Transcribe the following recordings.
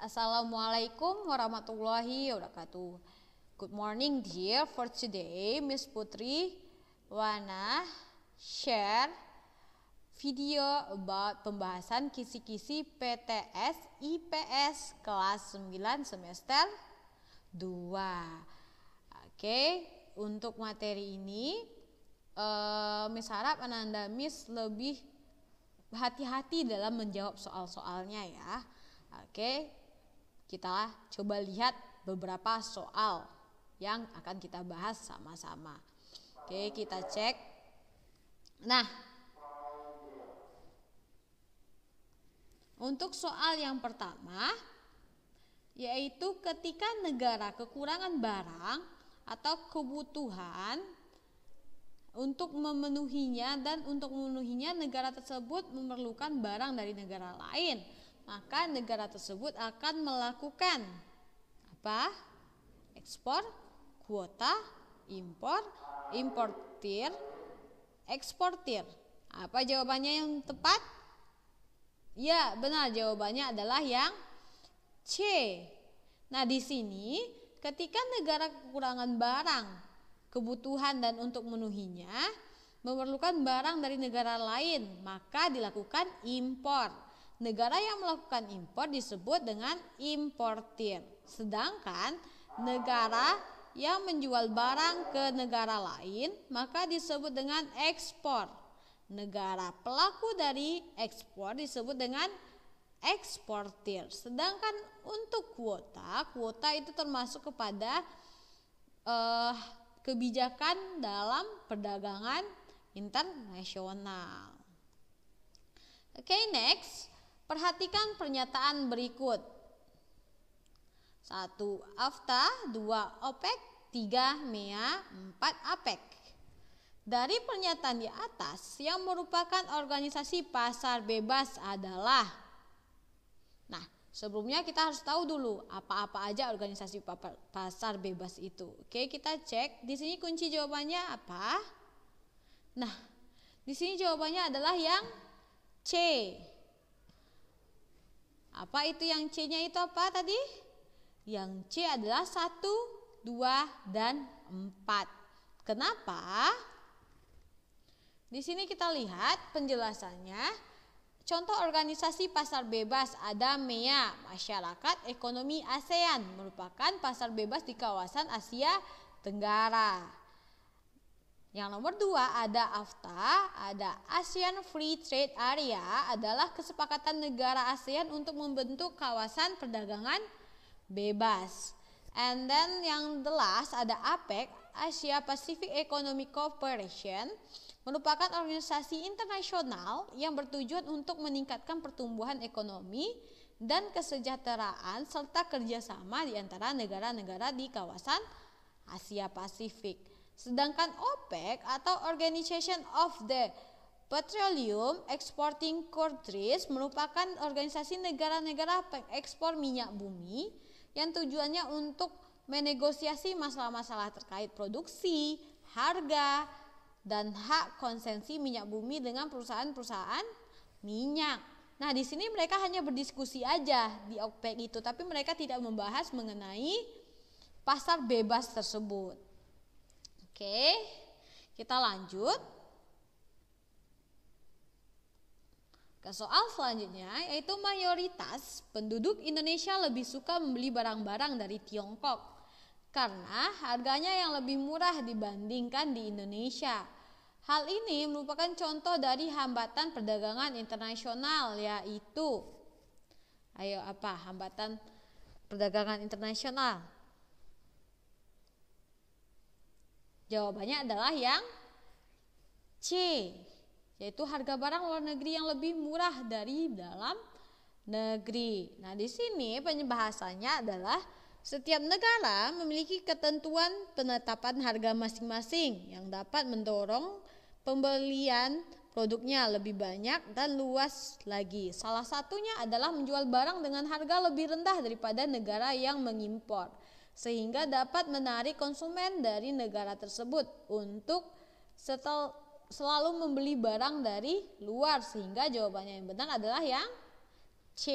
Assalamualaikum warahmatullahi wabarakatuh. Good morning dear. For today, Miss Putri wanna share video about pembahasan kisi-kisi PTS IPS kelas 9 semester 2. Oke, untuk materi ini Miss harap Ananda Miss lebih hati-hati dalam menjawab soal-soalnya ya. Oke, kita coba lihat beberapa soal yang akan kita bahas sama-sama. Oke, kita cek. Nah, untuk soal yang pertama, yaitu ketika negara kekurangan barang atau kebutuhan untuk memenuhinya, dan untuk memenuhinya negara tersebut memerlukan barang dari negara lain, maka negara tersebut akan melakukan apa? Ekspor, kuota, impor, importir, eksportir. Apa jawabannya yang tepat? Ya, benar, jawabannya adalah yang C. Nah, di sini ketika negara kekurangan barang, kebutuhan dan untuk memenuhinya memerlukan barang dari negara lain, maka dilakukan impor. Negara yang melakukan impor disebut dengan importir. Sedangkan negara yang menjual barang ke negara lain maka disebut dengan ekspor. Negara pelaku dari ekspor disebut dengan eksportir. Sedangkan untuk kuota itu termasuk kepada kebijakan dalam perdagangan internasional. Oke, next. Perhatikan pernyataan berikut. 1. AFTA, 2. OPEC, 3. MEA, 4. APEC. Dari pernyataan di atas, yang merupakan organisasi pasar bebas adalah. Nah, sebelumnya kita harus tahu dulu apa-apa aja organisasi pasar bebas itu. Oke, kita cek. Di sini kunci jawabannya apa? Nah, di sini jawabannya adalah yang C. Apa itu yang C-nya itu apa tadi? Yang C adalah 1, 2, dan 4. Kenapa? Di sini kita lihat penjelasannya. Contoh organisasi pasar bebas ada MEA, Masyarakat Ekonomi ASEAN, merupakan pasar bebas di kawasan Asia Tenggara. Yang nomor 2 ada AFTA, ada ASEAN Free Trade Area, adalah kesepakatan negara ASEAN untuk membentuk kawasan perdagangan bebas. And then yang the last ada APEC, Asia Pacific Economic Cooperation, merupakan organisasi internasional yang bertujuan untuk meningkatkan pertumbuhan ekonomi dan kesejahteraan serta kerjasama di antara negara-negara di kawasan Asia Pasifik. Sedangkan OPEC atau Organization of the Petroleum Exporting Countries merupakan organisasi negara-negara pengekspor minyak bumi yang tujuannya untuk menegosiasi masalah-masalah terkait produksi, harga, dan hak konsesi minyak bumi dengan perusahaan-perusahaan minyak. Nah, di sini mereka hanya berdiskusi aja di OPEC itu, tapi mereka tidak membahas mengenai pasar bebas tersebut. Oke, kita lanjut ke soal selanjutnya, yaitu mayoritas penduduk Indonesia lebih suka membeli barang-barang dari Tiongkok karena harganya yang lebih murah dibandingkan di Indonesia. Hal ini merupakan contoh dari hambatan perdagangan internasional, yaitu hambatan perdagangan internasional? Jawabannya adalah yang C, yaitu harga barang luar negeri yang lebih murah dari dalam negeri. Nah, di sini penjelasannya adalah setiap negara memiliki ketentuan penetapan harga masing-masing yang dapat mendorong pembelian produknya lebih banyak dan luas lagi. Salah satunya adalah menjual barang dengan harga lebih rendah daripada negara yang mengimpor, sehingga dapat menarik konsumen dari negara tersebut untuk selalu membeli barang dari luar, sehingga jawabannya yang benar adalah yang C.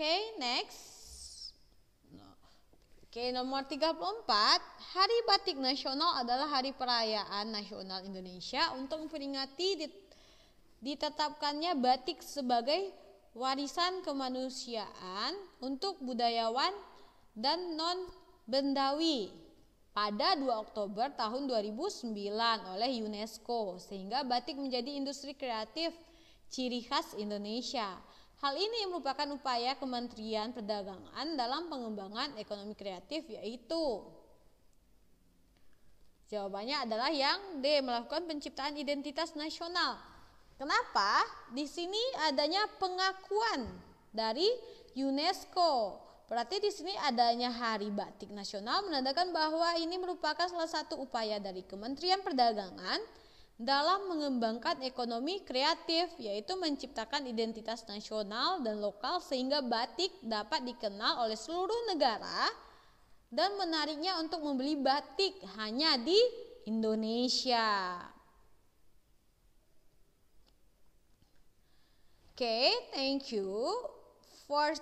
Oke, next. Oke, nomor 34, Hari Batik Nasional adalah hari perayaan nasional Indonesia untuk memperingati ditetapkannya batik sebagai warisan kemanusiaan untuk budayawan dan non-bendawi pada 2 Oktober tahun 2009 oleh UNESCO, sehingga batik menjadi industri kreatif ciri khas Indonesia. Hal ini merupakan upaya Kementerian Perdagangan dalam pengembangan ekonomi kreatif, yaitu jawabannya adalah yang D, melakukan penciptaan identitas nasional. Kenapa? Di sini adanya pengakuan dari UNESCO. Berarti di sini adanya Hari Batik Nasional menandakan bahwa ini merupakan salah satu upaya dari Kementerian Perdagangan dalam mengembangkan ekonomi kreatif, yaitu menciptakan identitas nasional dan lokal sehingga batik dapat dikenal oleh seluruh negara dan menariknya untuk membeli batik hanya di Indonesia. Oke, thank you for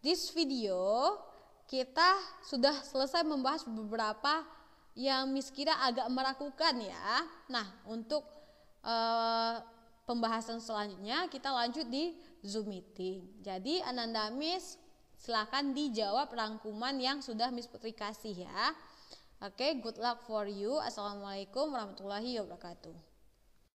this video. Kita sudah selesai membahas beberapa yang Miss kira agak meragukan ya. Nah, untuk pembahasan selanjutnya kita lanjut di Zoom meeting. Jadi Ananda Miss silakan dijawab rangkuman yang sudah Miss Putri kasih ya. Oke, good luck for you. Assalamualaikum warahmatullahi wabarakatuh.